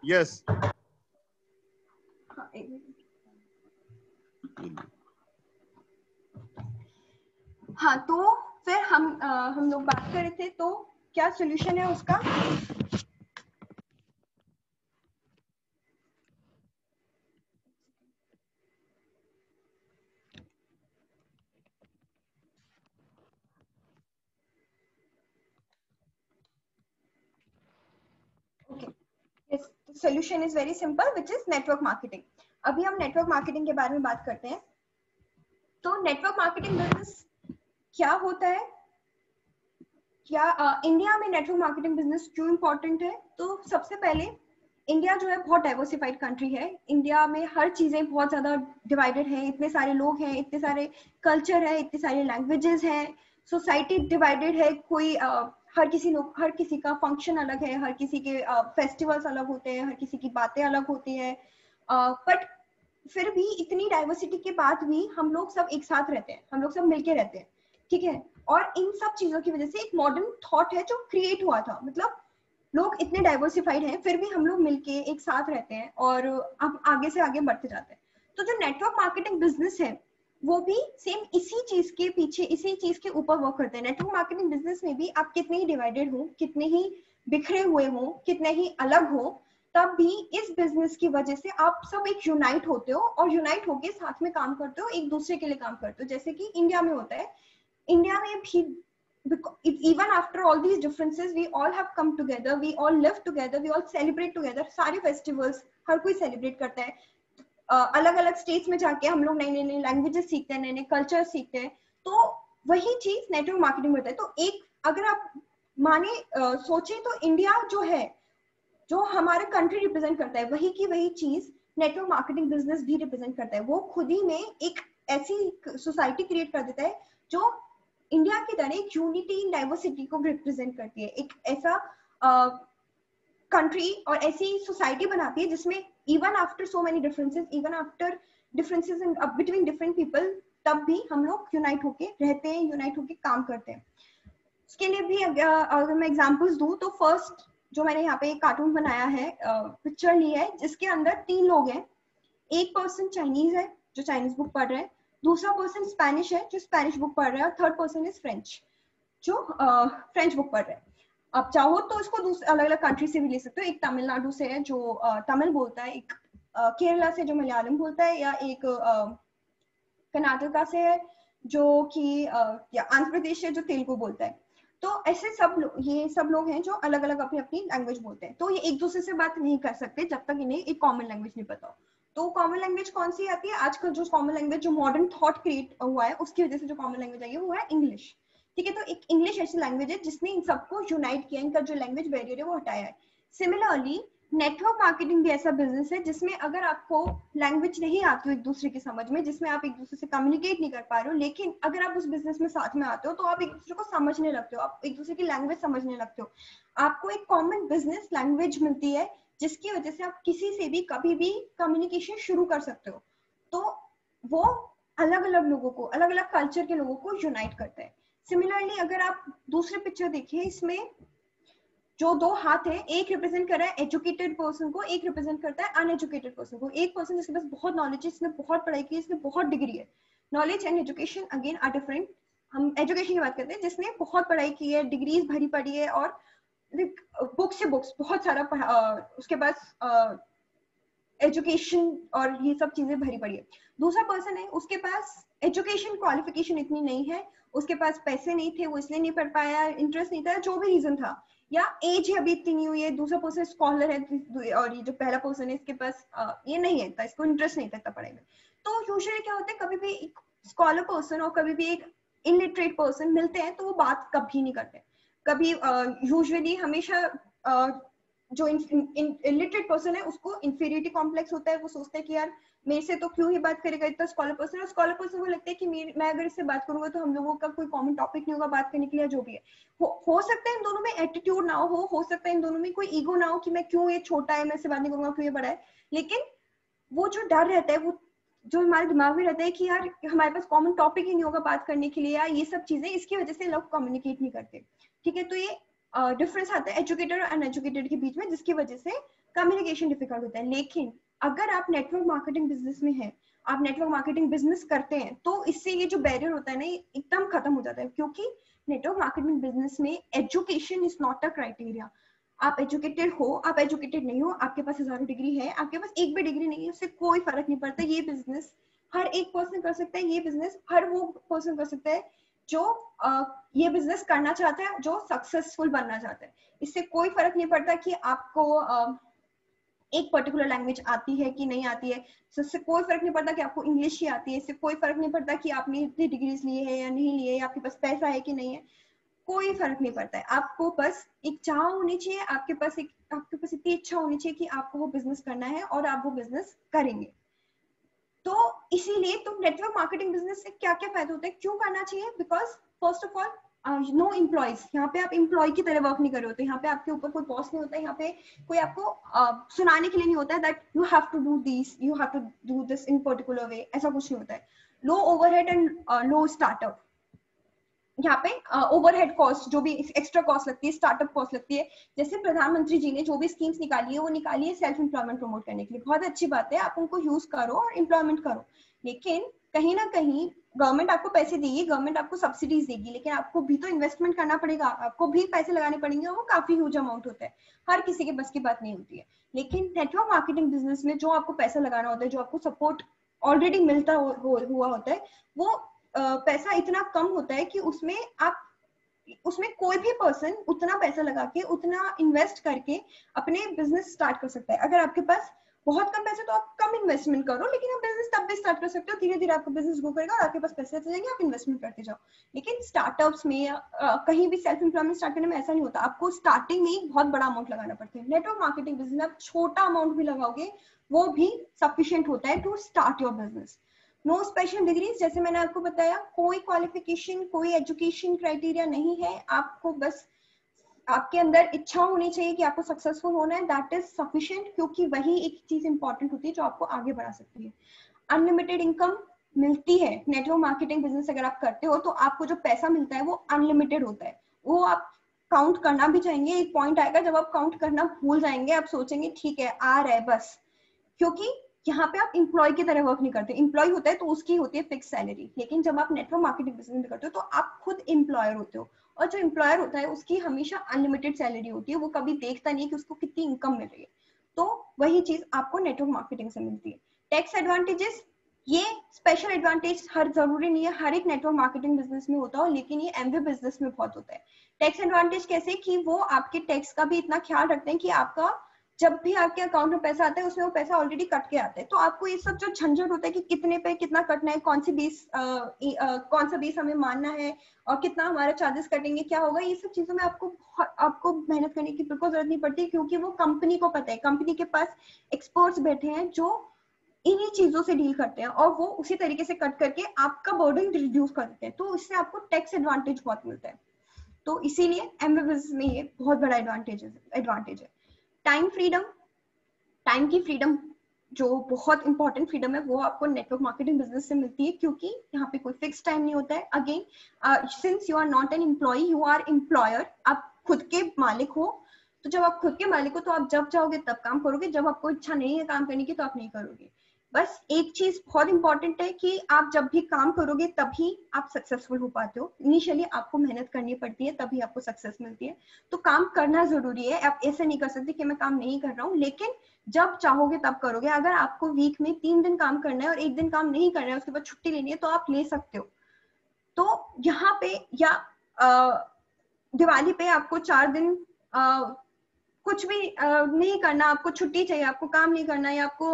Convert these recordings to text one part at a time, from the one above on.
Yes हाँ, तो फिर हम लोग बात कर रहे थे, तो क्या सोल्यूशन है उसका? Solution is very simple, which is network marketing. अभी हम नेटवर्क मार्केटिंग के बारे में बात करते हैं। तो नेटवर्क मार्केटिंग बिजनेस क्या होता है, क्या इंडिया में नेटवर्क मार्केटिंग बिजनेस क्यों इंपॉर्टेंट है? तो सबसे पहले इंडिया जो है बहुत डाइवर्सिफाइड कंट्री है। इंडिया में हर चीजें बहुत ज्यादा डिवाइडेड है, इतने सारे लोग हैं, इतने सारे कल्चर है, इतने सारे लैंग्वेजेस हैं, सोसाइटी डिवाइडेड है। कोई हर किसी का फंक्शन अलग है, हर किसी के फेस्टिवल्स अलग होते हैं, हर किसी की बातें अलग होती है। बट फिर भी इतनी डाइवर्सिटी के बाद भी हम लोग सब एक साथ रहते हैं, हम लोग सब मिलके रहते हैं, ठीक है। और इन सब चीजों की वजह से एक मॉडर्न थॉट है जो क्रिएट हुआ था। मतलब लोग इतने डाइवर्सिफाइड हैं, फिर भी हम लोग मिलके एक साथ रहते हैं और अब आगे से आगे बढ़ते जाते हैं। तो जो नेटवर्क मार्केटिंग बिजनेस है वो भी सेम इसी चीज के पीछे, इसी चीज के ऊपर वर्क करते हैं। नेटवर्क मार्केटिंग बिजनेस में भी आप कितने ही डिवाइडेड हो, कितने ही बिखरे हुए हो, कितने ही अलग हो, तब भी इस बिजनेस की वजह से आप सब एक यूनाइट होते हो और यूनाइट होके साथ में काम करते हो, एक दूसरे के लिए काम करते हो। जैसे कि इंडिया में होता है, इंडिया में भी even after all these differences we all have come together, we all live together, we all celebrate together। सारे फेस्टिवल्स हर कोई सेलिब्रेट करता है। अलग अलग स्टेट्स में जाके हम लोग नई नई लैंग्वेजेस सीखते हैं, नए नए कल्चर सीखते हैं। तो वही चीज नेटवर्क मार्केटिंग में होता है। तो एक अगर आप माने सोचें तो इंडिया जो है, जो हमारे कंट्री रिप्रेजेंट करता है, वही की वही चीज नेटवर्क मार्केटिंग बिजनेस भी रिप्रेजेंट करता है। वो खुद ही में एक ऐसी सोसाइटी क्रिएट कर देता है जो इंडिया की तरह एक यूनिटी इन डाइवर्सिटी को रिप्रेजेंट करती है। एक ऐसा कंट्री और ऐसी सोसाइटी बनाती है जिसमें even after so many differences, even after differences in between different people, तब भी हम लोग यूनाइट होके रहते हैं, यूनाइट होके काम करते हैं। उसके लिए भी अगर मैं एग्जांपल्स दूं तो फर्स्ट जो मैंने यहाँ पे एक कार्टून बनाया है, पिक्चर ली है, जिसके अंदर 3 लोग हैं। एक पर्सन चाइनीज है जो चाइनीज बुक पढ़ रहे हैं, दूसरा पर्सन स्पेनिश है जो स्पेनिश बुक पढ़ रहा है, और थर्ड पर्सन इज फ्रेंच जो फ्रेंच बुक पढ़ रहे हैं। आप चाहो तो इसको अलग अलग कंट्री से भी ले सकते हो। एक तमिलनाडु से है जो तमिल बोलता है, एक केरला से जो मलयालम बोलता है, या एक कर्नाटका से है जो कि या आंध्र प्रदेश से जो तेलुगु बोलता है। तो ऐसे ये सब लोग हैं जो अलग अलग अपनी अपनी लैंग्वेज बोलते हैं। तो ये एक दूसरे से बात नहीं कर सकते जब तक इन्हें एक कॉमन लैंग्वेज नहीं पता हो। तो कॉमन लैंग्वेज कौन सी आती है आजकल? जो कॉमन लैंग्वेज जो मॉडर्न थॉट क्रिएट हुआ है उसकी वजह से जो कॉमन लैंग्वेज आई है वो है इंग्लिश, ठीक है। तो एक इंग्लिश ऐसी लैंग्वेज है जिसने इन सबको यूनाइट किया, इनका जो लैंग्वेज बैरियर है वो हटाया है। सिमिलरली नेटवर्क मार्केटिंग भी ऐसा बिजनेस है जिसमें अगर आपको लैंग्वेज नहीं आती हो एक दूसरे की समझ में, जिसमें आप एक दूसरे से कम्युनिकेट नहीं कर पा रहे हो, लेकिन अगर आप उस बिजनेस में साथ में आते हो तो आप एक दूसरे को समझने लगते हो, आप एक दूसरे की लैंग्वेज समझने लगते हो। आपको एक कॉमन बिजनेस लैंग्वेज मिलती है जिसकी वजह से आप किसी से भी कभी भी कम्युनिकेशन शुरू कर सकते हो। तो वो अलग अलग लोगों को, अलग अलग कल्चर के लोगों को यूनाइट करता है। सिमिलरली अगर आप दूसरे पिक्चर देखिए, इसमें जो 2 हाथ है, एक रिप्रेजेंट कर रहा है एजुकेटेड पर्सन को, एक रिप्रेजेंट करता है अनएजुकेटेड पर्सन को। एक पर्सन जिसके पास बहुत नॉलेज है, इसने बहुत पढ़ाई की है, इसने बहुत डिग्री है। Knowledge and education again are different. हम एजुकेशन की बात करते हैं जिसने बहुत पढ़ाई की है, डिग्रीज भरी पड़ी है, और बुक्स से बुक्स बहुत सारा उसके पास एजुकेशन और ये सब चीजें भरी पड़ी है। दूसरा पर्सन है, उसके पास एजुकेशन क्वालिफिकेशन इतनी नहीं है, उसके पास पैसे नहीं थे, वो इसलिए नहीं पढ़ पाया, इंटरेस्ट नहीं था, जो भी रीजन था, या एज है अभी इतनी नहीं हुई है। दूसरा पर्सन स्कॉलर है, और ये जो पहला पर्सन है इसके पास ये नहीं है, इसको इंटरेस्ट नहीं था इतना पढ़ाई में। तो यूजुअली क्या होता है, कभी भी एक स्कॉलर पर्सन और कभी भी एक इलिटरेट पर्सन मिलते हैं तो वो बात कभी नहीं करते। कभी यूजुअली हमेशा जो इलिटरेट पर्सन है उसको इंफीरियरिटी कॉम्प्लेक्स होता है। वो सोचता है कि यार मेरे से तो क्यों ही बात करेगा इतना स्कॉलर पर्सन, और स्कॉलर पर्सन को लगता है कि मैं अगर इससे बात करूंगा तो हम लोगों का कोई कॉमन टॉपिक नहीं होगा बात करने के लिए, जो भी है। हो सकता है इन दोनों में एटीट्यूड ना हो सकता है इन दोनों में कोई ईगो ना हो कि मैं क्यों, ये छोटा है मैं इससे बात नहीं करूंगा, क्यों ये बड़ा है। लेकिन वो जो डर रहता है, वो जो हमारे दिमाग में रहता है कि यार हमारे पास कॉमन टॉपिक ही नहीं होगा बात करने के लिए, या ये सब चीजें, इसकी वजह से लोग कम्युनिकेट नहीं करते, ठीक है। तो ये डिफरेंस आता है एजुकेटेड और अनएजुकेटेड के बीच में, जिसकी वजह से कम्युनिकेशन डिफिकल्ट होता है। लेकिन अगर आप नेटवर्क मार्केटिंग बिजनेस में हैं, आप नेटवर्क मार्केटिंग बिजनेस करते हैं, तो इससे ये जो बैरियर होता है ना, ये एकदम खत्म हो जाता है। क्योंकि नेटवर्क मार्केटिंग बिजनेस में education is not a criteria. आप एजुकेटेड हो, आप एजुकेटेड नहीं हो, आपके पास हजारों डिग्री है, आपके पास एक भी डिग्री नहीं है, उससे कोई फर्क नहीं पड़ता। ये बिजनेस हर एक पर्सन कर सकता है, ये बिजनेस हर वो पर्सन कर सकता है जो ये बिजनेस करना चाहता है, जो सक्सेसफुल बनना चाहता है। इससे कोई फर्क नहीं पड़ता कि आपको एक पर्टिकुलर लैंग्वेज आती है कि नहीं आती है, इससे कोई फर्क नहीं पड़ता कि आपको इंग्लिश ही आती है, इससे कोई फर्क नहीं पड़ता कि आपने इतनी डिग्रीज लिए है या नहीं लिए, आपके पास पैसा है कि नहीं है, कोई फर्क नहीं पड़ता है। आपको बस एक चाह होनी चाहिए, आपके पास इतनी इच्छा होनी चाहिए कि आपको वो बिजनेस करना है और आप वो बिजनेस करेंगे। तो इसीलिए तो नेटवर्क मार्केटिंग बिजनेस से क्या क्या फायदा होता है, क्यों करना चाहिए? Because first of all know employees, यहाँ पे आप एम्प्लॉय की तरह वर्क नहीं कर रहे होते, यहाँ पे आपके ऊपर कोई बॉस नहीं होता है, यहाँ पे कोई आपको सुनाने के लिए नहीं होता है that you have to do this, you have to do this in particular way, ऐसा कुछ नहीं होता है। Low overhead and low startup. यहाँ पे ओवरहेड कॉस्ट, जो भी एक्स्ट्रा कॉस्ट लगती है, स्टार्टअप कॉस्ट लगती है, जैसे प्रधानमंत्री जी ने जो भी स्कीम्स निकाली है, वो निकाली है सेल्फ एम्प्लॉयमेंट प्रमोट करने के लिए, बहुत अच्छी बात है, आप उनको यूज करो और एम्प्लॉयमेंट करो। लेकिन कहीं ना कहीं गवर्नमेंट आपको पैसे देगी, गवर्नमेंट आपको सब्सिडीज देगी, लेकिन आपको भी तो इन्वेस्टमेंट करना पड़ेगा, आपको भी पैसे लगाने पड़ेंगे, और वो काफी ह्यूज अमाउंट होता है, हर किसी के बस की बात नहीं होती है। लेकिन नेटवर्क मार्केटिंग बिजनेस में जो आपको पैसा लगाना होता है, जो आपको सपोर्ट ऑलरेडी मिलता हुआ होता है, वो पैसा इतना कम होता है कि उसमें कोई भी पर्सन उतना पैसा लगा के, उतना इन्वेस्ट करके अपने बिजनेस स्टार्ट कर सकता है। अगर आपके पास बहुत कम पैसे तो आप कम इन्वेस्टमेंट करो, लेकिन आप बिजनेस तब भी स्टार्ट कर सकते हो, धीरे धीरे आपका बिजनेस ग्रो करेगा और आपके पास पैसे आते जाएंगे, आप इन्वेस्टमेंट करते जाओ। लेकिन स्टार्टअप्स में या कहीं भी सेल्फ एम्प्लॉयमेंट स्टार्ट करने में ऐसा नहीं होता, आपको स्टार्टिंग में ही बहुत बड़ा अमाउंट लगाना पड़ता है। नेटवर्क मार्केटिंग बिजनेस में आप छोटा अमाउंट भी लगाओगे, वो भी सफिशियंट होता है to start your business. No special degrees, जैसे मैंने आपको बताया, कोई क्वालिफिकेशन, कोई एजुकेशन क्राइटेरिया नहीं है, आपको बस आपके अंदर इच्छा होनी चाहिए कि आपको सक्सेसफुल होना है, दैट इज सफिशिएंट, क्योंकि वही एक चीज इंपॉर्टेंट होती है जो आपको आगे बढ़ा सकती है। अनलिमिटेड इनकम मिलती है नेटवर्क मार्केटिंग बिजनेस अगर आप करते हो, तो आपको जो पैसा मिलता है वो अनलिमिटेड होता है, वो आप काउंट करना भी चाहेंगे, एक पॉइंट आएगा जब आप काउंट करना भूल जाएंगे, आप सोचेंगे ठीक है आ रहा है बस। क्योंकि यहाँ पे आप इंप्लॉय की तरह वर्क नहीं करते, इंप्लॉय होता है तो उसकी होती है फिक्स सैलरी, लेकिन जब आप नेटवर्क मार्केटिंग बिजनेस में करते हो तो आप खुद एम्प्लॉयर होते हो, और जो एम्प्लॉयर होता है उसकी हमेशा अनलिमिटेड सैलरी होती है, वो कभी देखता नहीं है कि उसको कितनी इनकम मिल रही है। तो वही चीज आपको नेटवर्क मार्केटिंग से मिलती है। टैक्स एडवांटेजेस, ये स्पेशल एडवांटेज हर जरूरी नहीं है हर एक नेटवर्क मार्केटिंग बिजनेस में होता हो, लेकिन ये एमवे बिजनेस में बहुत होता है। टैक्स एडवांटेज कैसे कि वो आपके टैक्स का भी इतना ख्याल रखते हैं कि आपका जब भी आपके अकाउंट में पैसा आता है उसमें वो पैसा ऑलरेडी कट के आता है, तो आपको ये सब जो झंझट होता है कि कितने पे कितना कटना है, कौन सा बेस हमें मानना है और कितना हमारा चार्जेस कटेंगे, क्या होगा, ये सब चीजों में आपको मेहनत करने की बिल्कुल जरूरत नहीं पड़ती, क्योंकि वो कंपनी को पता है, कंपनी के पास एक्सपर्ट्स बैठे हैं जो इन्हीं चीजों से डील करते हैं, और वो उसी तरीके से कट करके आपका बर्डन रिड्यूस कर देते हैं, तो इससे आपको टैक्स एडवांटेज बहुत मिलता है। तो इसीलिए एमवे बिजनेस में ये बहुत बड़ा एडवांटेज है। टाइम फ्रीडम, टाइम की फ्रीडम जो बहुत इंपॉर्टेंट फ्रीडम है, वो आपको नेटवर्क मार्केटिंग बिजनेस से मिलती है, क्योंकि यहाँ पे कोई फिक्स टाइम नहीं होता है। Again since you are not an employ, you are employer, आप खुद के मालिक हो, तो जब आप खुद के मालिक हो तो आप जब चाहोगे तब काम करोगे, जब आपको इच्छा नहीं है काम करने की तो आप नहीं करोगे। बस एक चीज बहुत इंपॉर्टेंट है कि आप जब भी काम करोगे तभी आप सक्सेसफुल हो पाते हो, इनिशियली आपको मेहनत करनी पड़ती है तभी आपको सक्सेस मिलती है, तो काम करना जरूरी है। आप ऐसे नहीं कर सकते कि मैं काम नहीं कर रहा हूँ, लेकिन जब चाहोगे तब करोगे। अगर आपको वीक में 3 दिन काम करना है और 1 दिन काम नहीं करना है, उसके बाद छुट्टी लेनी है, तो आप ले सकते हो। तो यहाँ पे या दिवाली पे आपको 4 दिन कुछ भी नहीं करना, आपको छुट्टी चाहिए, आपको काम नहीं करना है, आपको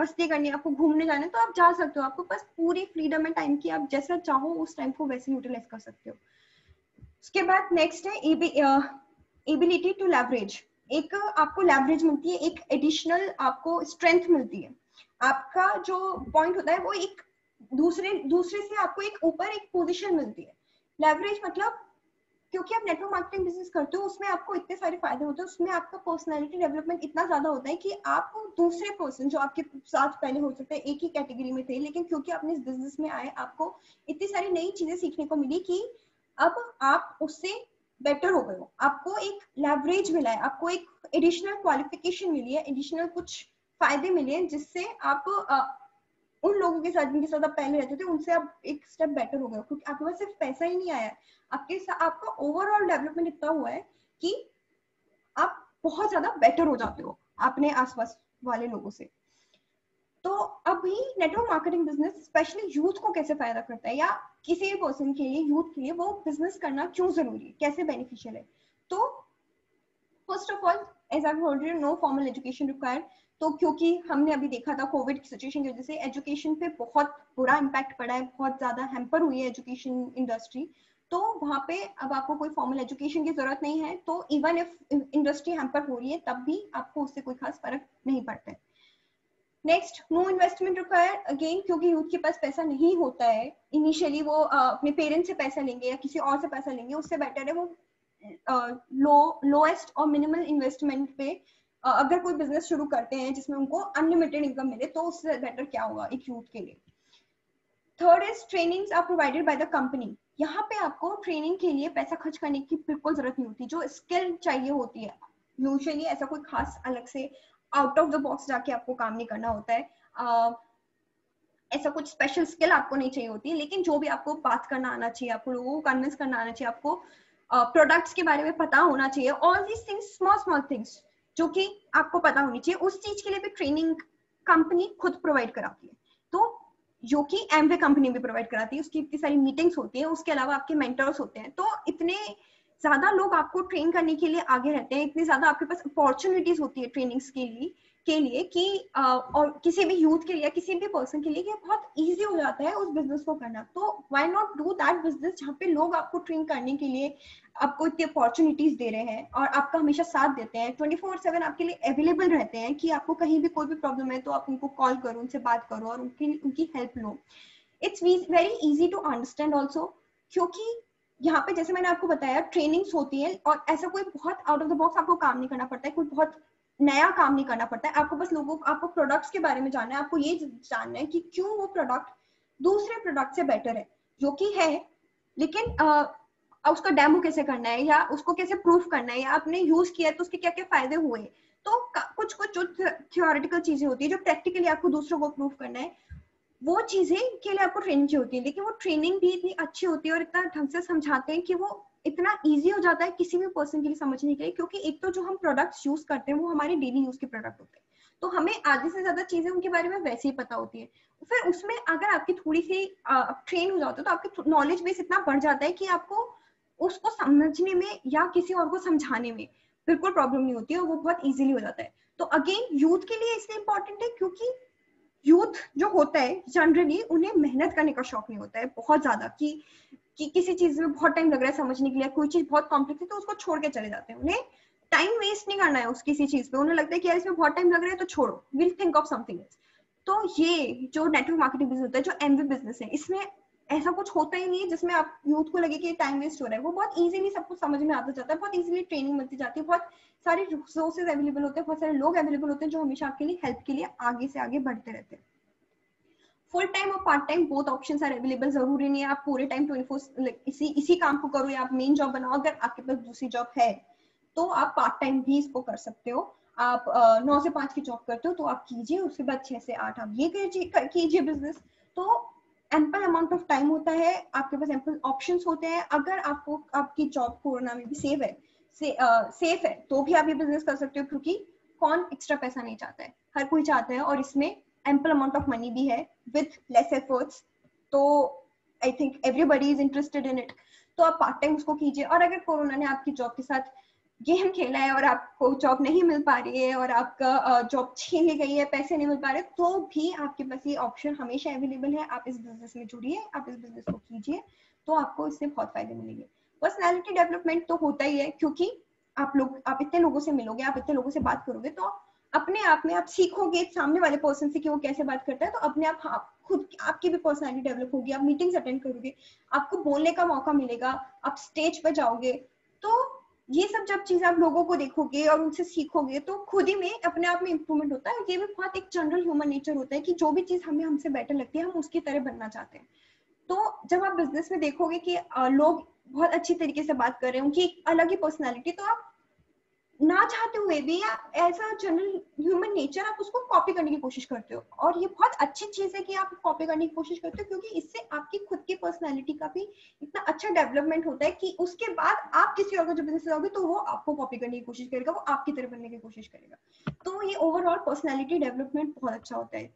मस्ती करनी है, आपको घूमने जाना है, तो आप जा सकते हो, आपको पास पूरी फ्रीडम है टाइम की, आप जैसा चाहो उस टाइम को वैसे यूटिलाइज कर सकते हो। उसके बाद नेक्स्ट है एबिलिटी टू लेवरेज। एक आपको लेवरेज मिलती है, एक एडिशनल आपको स्ट्रेंथ मिलती है। आपका जो पॉइंट होता है वो एक दूसरे से आपको एक ऊपर एक पोजीशन मिलती है। लेवरेज मतलब, क्योंकि आप नेटवर्क मार्केटिंग बिजनेस करते हो, उसमें आपको इतने सारे फायदे होते हैं, उसमें आपका पर्सनालिटी डेवलपमेंट इतना ज्यादा होता है कि आप दूसरे पर्सन जो आपके साथ पहले हो सकते हैं एक ही कैटेगरी में थे, लेकिन क्योंकि आपने इस बिजनेस में आए, आपको इतनी सारी नई चीजें सीखने को मिली कि अब आप उससे बेटर हो गए हो, आपको एक लेवरेज मिला है, आपको एक एडिशनल क्वालिफिकेशन मिली है, एडिशनल कुछ फायदे मिले हैं जिससे आप उन लोगों के साथ जिनके साथ आप पहले रहते थे उनसे आप एक स्टेप बेटर हो गए हो, क्योंकि आपके पास सिर्फ पैसा ही नहीं आया है, आपके साथ आपका ओवरऑल डेवलपमेंट इतना हुआ है कि आप बहुत ज्यादा बेटर हो जाते हो अपने आसपास वाले लोगों से। तो अभी network marketing business specially youth को कैसे फायदा करता है, या किसी भी पर्सन के लिए, यूथ के लिए वो बिजनेस करना क्यों जरूरी है, कैसे बेनिफिशियल है। तो first of all, as I told you, no formal education required. तो क्योंकि हमने अभी देखा था कोविड की सिचुएशन की वजह से एजुकेशन पे बहुत बुरा इम्पैक्ट पड़ा है, बहुत ज्यादा हैम्पर हुई है एजुकेशन इंडस्ट्री। तो वहां पे अब आपको कोई फॉर्मल एजुकेशन की जरूरत नहीं है, तो इवन इफ इंडस्ट्री हैम्पर हो रही है तब भी आपको उससे कोई खास फर्क नहीं पड़ता है। Next, no investment required, again क्योंकि यूथ के पास पैसा नहीं होता है इनिशियली, वो अपने पेरेंट्स से पैसा लेंगे या किसी और से पैसा लेंगे, उससे बेटर है वो लोएस्ट और मिनिमल इन्वेस्टमेंट पे अगर कोई बिजनेस शुरू करते हैं जिसमें उनको अनलिमिटेड इनकम मिले, तो उससे बेटर क्या होगा एक यूथ के लिए। Third is trainings are provided by the company. यहाँ पे आपको ट्रेनिंग के लिए पैसा खर्च करने की बिल्कुल जरूरत नहीं होती, जो स्किल चाहिए होती है यूजुअली ऐसा कोई खास अलग से आउट ऑफ द बॉक्स जाके आपको काम नहीं करना होता है, ऐसा कुछ स्पेशल स्किल आपको नहीं चाहिए होती, लेकिन जो भी आपको बात करना आना चाहिए, आपको लोगों को कन्विंस करना आना चाहिए, आपको प्रोडक्ट्स के बारे में पता होना चाहिए, all these things, small small things जो कि आपको पता होनी चाहिए, उस चीज के लिए भी ट्रेनिंग कंपनी खुद प्रोवाइड कराती है। तो जो कि एमवे कंपनी भी प्रोवाइड कराती है, उसकी इतनी सारी मीटिंग्स होती है, उसके अलावा आपके मेंटर्स होते हैं, तो इतने ज्यादा लोग आपको ट्रेन करने के लिए आगे रहते हैं, इतनी ज्यादा आपके पास अपॉर्चुनिटीज होती है ट्रेनिंग्स के लिए कि और किसी भी यूथ के लिए, किसी भी पर्सन के लिए कि बहुत इजी हो जाता है उस बिजनेस को करना। तो why not do that business जहाँ पे लोग आपको ट्रेन करने के लिए आपको इतनी अपॉर्चुनिटीज दे रहे हैं और आपका हमेशा साथ देते हैं, 24/7 आपके लिए अवेलेबल रहते हैं कि आपको कहीं भी कोई भी प्रॉब्लम है तो आप उनको कॉल करो, उनसे बात करो और उनकी हेल्प लो। It's very easy to understand also, क्योंकि यहाँ पे जैसे मैंने आपको बताया ट्रेनिंग्स होती है और ऐसा कोई बहुत आउट ऑफ द बॉक्स आपको काम नहीं करना पड़ता है, कोई बहुत नया काम नहीं करना पड़ता है, आपको बस आपको प्रोडक्ट्स के बारे में जानना है, आपको ये जानना है कि क्यों वो प्रोडक्ट दूसरे प्रोडक्ट से बेटर है, जो कि है, लेकिन उसका डेमो कैसे करना है या उसको कैसे प्रूफ करना है या आपने यूज किया है तो उसके क्या क्या फायदे हुए। तो कुछ कुछ जो थियोरेटिकल चीजें होती है जो प्रैक्टिकली आपको दूसरों को प्रूफ करना है, वो चीजें के लिए आपको ट्रेनिंग चाहिए होती है, लेकिन वो ट्रेनिंग भी इतनी अच्छी होती है और इतना ढंग से समझाते हैं कि वो इतना इजी हो जाता है किसी भी पर्सन के लिए समझने के लिए, क्योंकि एक तो जो हम प्रोडक्ट्स यूज करते हैं वो हमारे डेली यूज के प्रोडक्ट होते हैं, तो हमें आधे से ज्यादा चीजें उनके बारे में वैसे ही पता होती है। फिर उसमें अगर आपकी थोड़ी सी ट्रेन हो जाते हो तो आपकी नॉलेज बेस इतना बढ़ जाता है कि आपको उसको समझने में या किसी और को समझाने में बिल्कुल प्रॉब्लम नहीं होती है और वो बहुत इजीली हो जाता है। तो अगेन यूथ के लिए इसलिए इंपॉर्टेंट है क्योंकि यूथ जो होता है जनरली उन्हें मेहनत करने का शौक नहीं होता है बहुत ज्यादा, कि किसी चीज में बहुत टाइम लग रहा है समझने के लिए, कोई चीज बहुत कॉम्प्लेक्स है तो उसको छोड़ के चले जाते हैं, उन्हें टाइम वेस्ट नहीं करना है उस किसी चीज पे, उन्हें लगता है कि यार इसमें बहुत टाइम लग रहा है तो छोड़ो, will think of something else. तो ये जो नेटवर्क मार्केटिंग बिजनेस होता है, जो एमवी बिजनेस है, इसमें ऐसा कुछ होता ही नहीं है जिसमें आप यूथ को लगे कि टाइम वेस्ट हो रहा है, वो बहुत इजीली सब कुछ समझ में आता जाता है, बहुत इजीली ट्रेनिंग मिलती जाती है, बहुत सारे रिसोर्सेज अवेलेबल होते हैं, बहुत सारे लोग अवेलेबल होते हैं जो हमेशा आपके लिए हेल्प के लिए आगे से आगे बढ़ते रहते हैं। फुल टाइम और part time both options are available, जरूरी नहीं है आप पूरे टाइम 24 इसी काम को करो या आप मेन जॉब बनाओ, अगर आपके पास दूसरी जॉब है तो आप पार्ट टाइम भी इसको कर सकते हो। आप 9 से 5 की जॉब करते हो तो आप कीजिए, उसके बाद 6 से 8 आप ये कीजिए बिजनेस, तो एम्पल अमाउंट ऑफ टाइम होता है, आपके पास एम्पल ऑप्शंस होते हैं। अगर आपको आपकी जॉब कोरोना में भी सेफ है तो भी आप ये बिजनेस कर सकते हो, क्योंकि कौन एक्स्ट्रा पैसा नहीं चाहता है, हर कोई चाहता है, और इसमें ample amount of money भी है with less efforts, तो I think everybody is interested in it। तो आप पार्ट टाइम उसको कीजिए, और अगर कोरोना ने आपकी जॉब के साथ गेम खेला है और आपको जॉब नहीं मिल पा रही है और आपका जॉब छीन ली गई है, पैसे नहीं मिल पा रहे, तो भी आपके पास ये ऑप्शन हमेशा अवेलेबल है, आप इस बिजनेस में जुड़िए, आप इस बिजनेस को कीजिए, तो आपको इससे बहुत फायदे मिलेंगे। पर्सनैलिटी डेवलपमेंट तो होता ही है, क्योंकि आप इतने लोगों से मिलोगे, आप इतने लोगों से बात करोगे, तो अपने आप में आप सीखोगे सामने वाले पर्सन से कि वो कैसे बात करता है, तो अपने आप खुद आपकी भी पर्सनालिटी डेवलप होगी, आप मीटिंग्स अटेंड करोगे, आपको बोलने का मौका मिलेगा, आप स्टेज पे जाओगे, तो ये सब जब चीजें आप लोगों को देखोगे और उनसे सीखोगे तो खुद ही में अपने आप में इंप्रूवमेंट होता है। ये भी बहुत एक जनरल ह्यूमन नेचर होता है कि जो भी चीज हमसे बेटर लगती है हम उसकी तरह बनना चाहते हैं। तो जब आप बिजनेस में देखोगे कि लोग बहुत अच्छी तरीके से बात कर रहे हैं, उनकी एक अलग ही पर्सनालिटी, तो आप ना चाहते हुए भी या ऐसा जनरल ह्यूमन नेचर आप उसको कॉपी करने की कोशिश करते हो। और ये बहुत अच्छी चीज है कि आप कॉपी करने की कोशिश करते हो, क्योंकि इससे आपकी खुद की पर्सनैलिटी का भी इतना अच्छा डेवलपमेंट होता है कि उसके बाद आप किसी और का जब बिजनेस लगाओगे तो वो आपको कॉपी करने की कोशिश करेगा, वो आपकी तरह बनने की कोशिश करेगा। तो ये ओवरऑल पर्सनैलिटी डेवलपमेंट बहुत अच्छा होता है।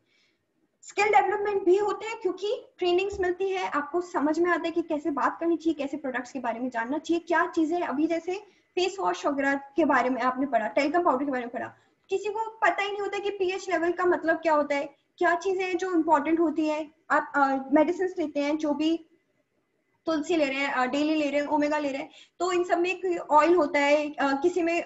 स्किल डेवलपमेंट भी होते हैं, क्योंकि ट्रेनिंग्स मिलती है, आपको समझ में आता है कि कैसे बात करनी चाहिए, कैसे प्रोडक्ट्स के बारे में जानना चाहिए, क्या चीजें, अभी जैसे फेस वॉश वगैरह के बारे में आपने पढ़ा, टेल्कम पाउडर के बारे में पढ़ा, किसी को पता ही नहीं होता कि पीएच लेवल का मतलब क्या होता है, क्या चीजें जो इंपॉर्टेंट होती है। आप मेडिसिन लेते हैं, जो भी तुलसी ले रहे हैं, डेली ले रहे हैं, ओमेगा ले रहे हैं, तो इन सब में एक ऑयल होता है, किसी में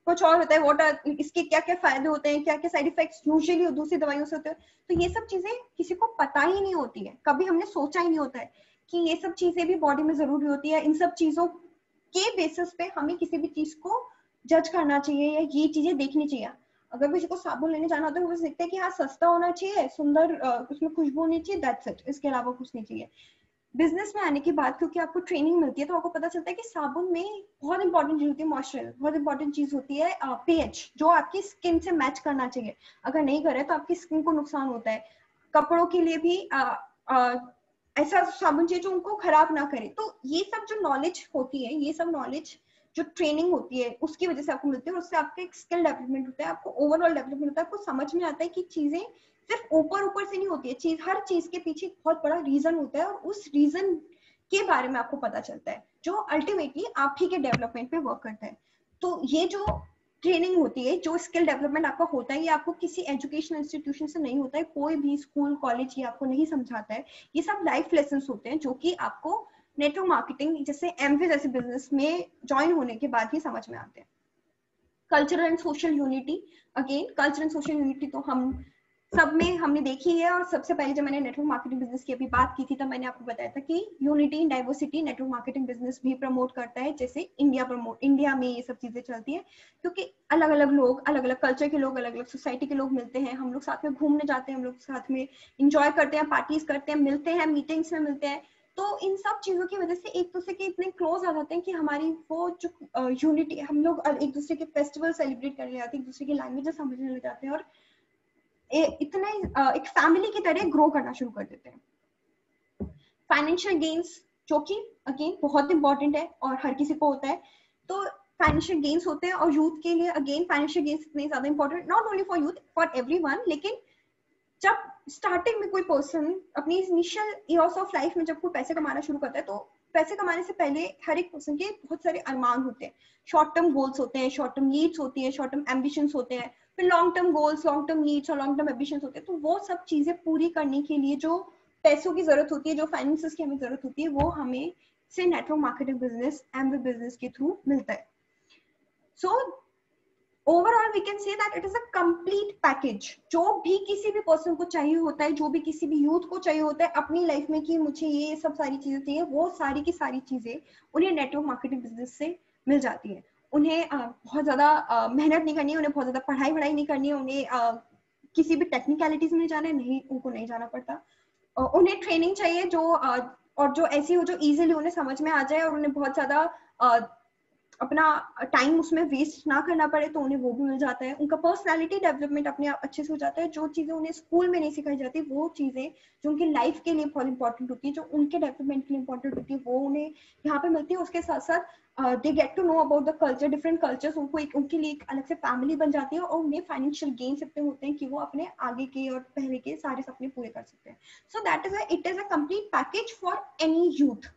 कुछ और होता है, व्हाट इसके क्या क्या फायदे होते हैं, क्या क्या साइड इफेक्ट्स यूजुअली दूसरी दवाइयों से होते हैं। तो ये सब चीजें किसी को पता ही नहीं होती है, कभी हमने सोचा ही नहीं होता है कि ये सब चीजें भी बॉडी में जरूरी होती है। इन सब चीजों के बेसिस पे हमें किसी भी चीज को जज करना चाहिए या ये चीजें देखनी चाहिए। अगर किसी को साबुन लेने जाना होता है, वो बस देखते हैं कि हाँ सस्ता होना चाहिए, सुंदर, उसमें खुशबू होनी चाहिए, दैट्स इट, इसके अलावा कुछ नहीं चाहिए। बिजनेस में आने के बाद क्योंकि आपको ट्रेनिंग मिलती है, तो आपको पता चलता है कि साबुन में बहुत इंपॉर्टेंट चीज होती है मॉइस्चर, बहुत इंपॉर्टेंट चीज होती है पीएच, जो आपकी स्किन से मैच करना चाहिए। अगर नहीं करे तो आपकी स्किन को नुकसान होता है। कपड़ों के लिए भी ऐसा साबुन चाहिए जो उनको खराब ना करे। तो ये सब जो नॉलेज होती है, ये सब नॉलेज जो ट्रेनिंग होती है उसकी वजह से आपको मिलती है, और उससे आपका एक स्किल डेवलपमेंट होता है, आपको ओवरऑल डेवलपमेंट होता है, आपको समझ में आता है कि चीजें सिर्फ ऊपर ऊपर से नहीं होती है, चीज हर चीज के पीछे बहुत बड़ा रीजन होता है, और उस रीजन के बारे में आपको पता चलता है, जो अल्टीमेटली आप ही के डेवलपमेंट पे वर्क करता है। तो ये जो ट्रेनिंग होती है, जो स्किल डेवलपमेंट आपका होता है, ये आपको किसी एजुकेशनल इंस्टीट्यूशन से नहीं होता है, कोई भी स्कूल कॉलेज ये आपको नहीं समझाता है। ये सब लाइफ लेसन होते हैं, जो कि आपको नेटवर्क मार्केटिंग जैसे एमवे जैसे बिजनेस में ज्वाइन होने के बाद ही समझ में आते हैं। Cultural and social unity, again culture and social unity तो हम सब में हमने देखी है। और सबसे पहले जब मैंने नेटवर्क मार्केटिंग बिजनेस की अभी बात की थी, तब मैंने आपको बताया था कि unity in diversity network marketing business भी प्रमोट करता है। जैसे इंडिया में ये सब चीजें चलती है, क्योंकि अलग अलग लोग, अलग अलग कल्चर के लोग, अलग अलग सोसाइटी के लोग मिलते हैं, हम लोग साथ में घूमने जाते हैं, हम लोग साथ में इंजॉय करते हैं, पार्टीज करते हैं, मिलते हैं, मीटिंग्स में मिलते हैं। तो इन सब चीजों की वजह से एक दूसरे के इतने क्लोज आ जाते हैं कि हमारी वो जो यूनिटी, हम लोग एक दूसरे के फेस्टिवल सेलिब्रेट करने जाते हैं, एक दूसरे की लैंग्वेजेस समझने लग जाते हैं, और इतने एक फैमिली की तरह ग्रो करना शुरू कर देते हैं। फाइनेंशियल गेन्स, जो कि अगेन बहुत इंपॉर्टेंट है और हर किसी को होता है। तो फाइनेंशियल गेन्स होते हैं, और यूथ के लिए अगेन फाइनेंशियल गेन्स इतने ज्यादा important, not only for youth, for everyone. लेकिन जब स्टार्टिंग में कोई पर्सन अपनी इनिशियल ईयर्स ऑफ लाइफ में जब कोई पैसे कमाना शुरू करता है, तो पैसे कमाने से पहले हर एक पर्सन के बहुत सारे अरमान होते हैं, शॉर्ट टर्म गोल्स होते हैं, शॉर्ट टर्म नीड्स होती है, शॉर्ट टर्म एम्बिशंस होते हैं, फिर long term goals, long term needs और लॉन्ग टर्म एम्बिशंस होते हैं। तो वो सब चीजें पूरी करने के लिए जो पैसों की जरूरत होती है, जो फाइनेंसेस की हमें जरूरत होती है, वो हमें से network marketing business, Amway business के थ्रू मिलता है। So overall we can say that it is a complete package, जो भी किसी भी पर्सन को चाहिए होता है, जो भी किसी भी यूथ को चाहिए होता है अपनी लाइफ में कि मुझे ये सब सारी चीजें चाहिए, वो सारी की सारी चीजें उन्हें नेटवर्क मार्केटिंग बिजनेस से मिल जाती है। उन्हें बहुत ज्यादा मेहनत नहीं करनी है, उन्हें बहुत ज्यादा पढ़ाई वढ़ाई नहीं करनी है, उन्हें किसी भी टेक्निकलिटीज में जाना है, नहीं, उनको नहीं जाना पड़ता। उन्हें ट्रेनिंग चाहिए जो और जो ऐसी हो जो इजीली उन्हें समझ में आ जाए, और उन्हें बहुत ज्यादा अपना टाइम उसमें वेस्ट ना करना पड़े, तो उन्हें वो भी मिल जाता है। उनका पर्सनालिटी डेवलपमेंट अपने आप अच्छे से हो जाता है। जो चीजें उन्हें स्कूल में नहीं सिखाई जाती, वो चीजें जो उनकी लाइफ के लिए बहुत इंपॉर्टेंट होती है, जो उनके डेवलपमेंट के लिए इंपॉर्टेंट होती है, वो उन्हें यहाँ पे मिलती है। उसके साथ साथ they get to know about the culture, different cultures, उनको उनके लिए एक अलग से फैमिली बन जाती है, और उन्हें फाइनेंशियल गेन्स इतने होते हैं कि वो अपने आगे के और पहले के सारे सपने पूरे कर सकते हैं। So that is it is a complete package for any youth